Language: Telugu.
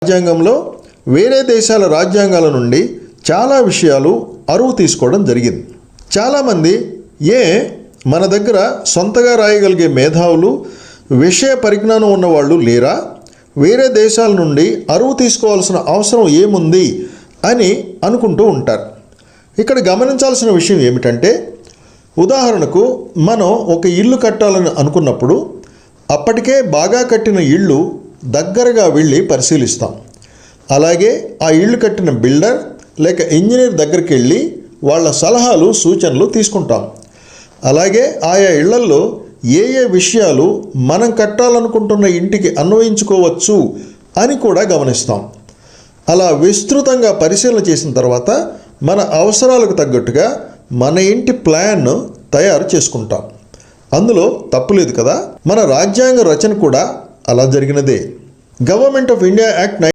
రాజ్యాంగంలో వేరే దేశాల రాజ్యాంగాల నుండి చాలా విషయాలు అరువు తీసుకోవడం జరిగింది. చాలామంది మన దగ్గర సొంతగా రాయగలిగే మేధావులు, విషయ పరిజ్ఞానం ఉన్నవాళ్ళు లేరా, వేరే దేశాల నుండి అరువు తీసుకోవాల్సిన అవసరం ఏముంది అని అనుకుంటూ ఉంటారు. ఇక్కడ గమనించాల్సిన విషయం ఏమిటంటే, ఉదాహరణకు మనం ఒక ఇల్లు కట్టాలని అనుకున్నప్పుడు అప్పటికే బాగా కట్టిన ఇళ్ళు దగ్గరగా వెళ్ళి పరిశీలిస్తాం. అలాగే ఆ ఇళ్ళు కట్టిన బిల్డర్ లేక ఇంజనీర్ దగ్గరికి వెళ్ళి వాళ్ళ సలహాలు, సూచనలు తీసుకుంటాం. అలాగే ఆయా ఇళ్లల్లో ఏ విషయాలు మనం కట్టాలనుకుంటున్న ఇంటికి అన్వయించుకోవచ్చు అని కూడా గమనిస్తాం. అలా విస్తృతంగా పరిశీలన చేసిన తర్వాత మన అవసరాలకు తగ్గట్టుగా మన ఇంటి ప్లాన్ తయారు చేసుకుంటాం. అందులో తప్పులేదు కదా. మన రాజ్యాంగ రచన కూడా అలా జరిగినదే. Government of India act